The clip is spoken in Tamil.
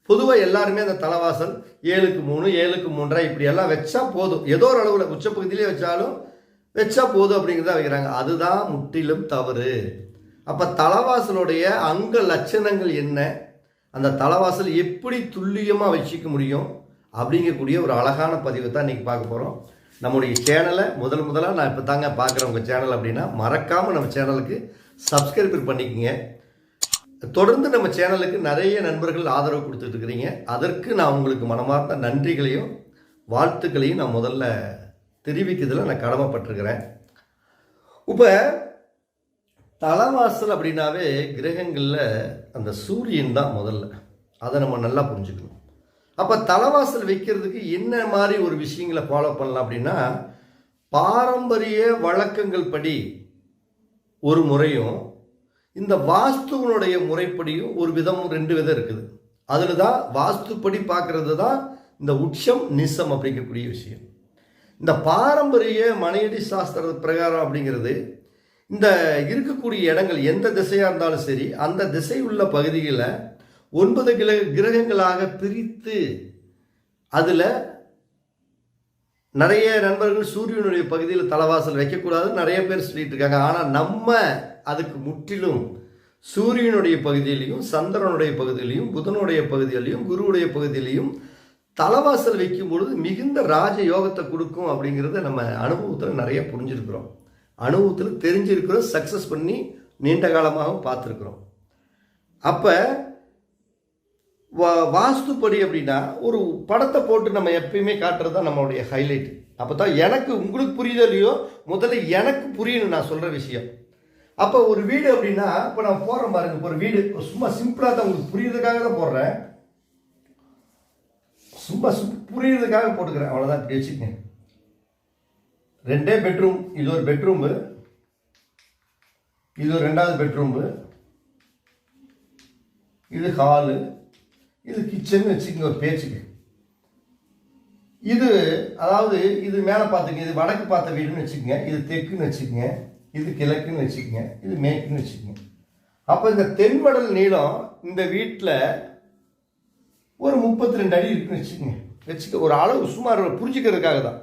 பொதுவாக எல்லாருமே அந்த தலைவாசல் 7க்கு 3 7க்கு 3 இப்படி எல்லாம் வச்சா போதும், ஏதோ ஒரு அளவில் உச்சப்பகுதியிலே வச்சாலும் வச்சா போதும் அப்படிங்கிறத வைக்கிறாங்க. அதுதான் முற்றிலும் தவறு. அப்போ தலைவாசலுடைய அங்க லட்சணங்கள் என்ன, அந்த தலைவாசல் எப்படி துல்லியமாக வச்சுக்க முடியும் அப்படிங்கக்கூடிய ஒரு அழகான பதிவை தான் இன்றைக்கி பார்க்க போகிறோம். நம்முடைய சேனலை முதலாக நான் இப்போ தாங்க பார்க்குறேன் உங்கள் சேனல் அப்படின்னா மறக்காமல் நம்ம சேனலுக்கு சப்ஸ்கிரைப் பண்ணிக்கோங்க. தொடர்ந்து நம்ம சேனலுக்கு நிறைய நண்பர்கள் ஆதரவு கொடுத்துட்டு இருக்கிறீங்க. அதற்கு நான் உங்களுக்கு மனமார்ந்த நன்றிகளையும் வாழ்த்துக்களையும் நான் முதல்ல தெரிவிக்கிறதுல நான் கடமைப்பட்டிருக்கிறேன். இப்போ தலைவாசல் அப்படின்னாவே கிரகங்களில் அந்த சூரியன் தான் முதல்ல, அதை நம்ம நல்லா புரிஞ்சுக்கணும். அப்போ தலைவாசல் வைக்கிறதுக்கு என்ன மாதிரி ஒரு விஷயங்களை ஃபாலோ பண்ணலாம் அப்படின்னா, பாரம்பரிய வழக்கங்கள் படி ஒரு முறையும் இந்த வாஸ்துவனுடைய முறைப்படியும் ஒரு விதமும் 2 விதம் இருக்குது. அதில் தான் வாஸ்துப்படி பார்க்கறது தான் இந்த உச்சம் நிசம் அப்படிங்கக்கூடிய விஷயம். இந்த பாரம்பரிய மனையடி சாஸ்திர பிரகாரம் அப்படிங்கிறது இந்த இருக்கக்கூடிய இடங்கள் எந்த திசையாக இருந்தாலும் சரி, அந்த திசை உள்ள பகுதிகளில் 9 கிரகங்களாக பிரித்து அதில் நிறைய நண்பர்கள் சூரியனுடைய பகுதியில் தலைவாசல் வைக்கக்கூடாதுன்னு நிறைய பேர் சொல்லிட்டு இருக்காங்க. ஆனால் நம்ம அதுக்கு முற்றிலும் சூரியனுடைய பகுதியிலையும் சந்திரனுடைய பகுதியிலையும் புதனுடைய பகுதியிலையும் குருவுடைய பகுதியிலையும் தலைவாசல் வைக்கும் பொழுது மிகுந்த ராஜ யோகத்தை கொடுக்கும் அப்படிங்கிறத நம்ம அனுபவத்தில் நிறைய புரிஞ்சிருக்கிறோம், அனுபவத்தில் தெரிஞ்சிருக்கிறோம், சக்ஸஸ் பண்ணி நீண்ட காலமாகவும் பார்த்துருக்குறோம். அப்போ வாஸ்துப்படி அப்படின்னா ஒரு படத்தை போட்டு நம்ம எப்பயுமே காட்டுறது தான் நம்மளுடைய ஹைலைட். அப்போ தான் எனக்கு உங்களுக்கு புரியுதோ இல்லையோ முதல்ல எனக்கு புரியணும் நான் சொல்கிற விஷயம். அப்போ ஒரு வீடு அப்படின்னா இப்போ நான் போடுறேன் பாருங்க, இப்போ ஒரு வீடு சும்மா சிம்பிளாக தான் உங்களுக்கு புரியுறதுக்காக தான் போடுறேன், சும்மா புரியுறதுக்காக போட்டுக்கிறேன், அவ்வளோதான். இப்படி வச்சுக்கங்க, 2 பெட்ரூம், இது ஒரு பெட்ரூமு, இது ஒரு 2வது பெட்ரூமு, இது ஹாலு, இது கிச்சன் வச்சுக்கங்க ஒரு பேச்சுக்கு. இது அதாவது இது மேலே பார்த்துங்க, இது வடக்கு பார்த்த வீடுன்னு வச்சுக்கோங்க, இது தெற்குன்னு வச்சுக்கோங்க, இது கிழக்குன்னு வச்சுக்கோங்க, இது மேற்குன்னு வச்சுக்கோங்க. அப்போ இந்த தென்வடல் நீளம் இந்த வீட்டில் ஒரு 32 அடி இருக்குன்னு வச்சுக்கோங்க. ஒரு அளவு சுமார் புரிஞ்சுக்கிறதுக்காக தான்.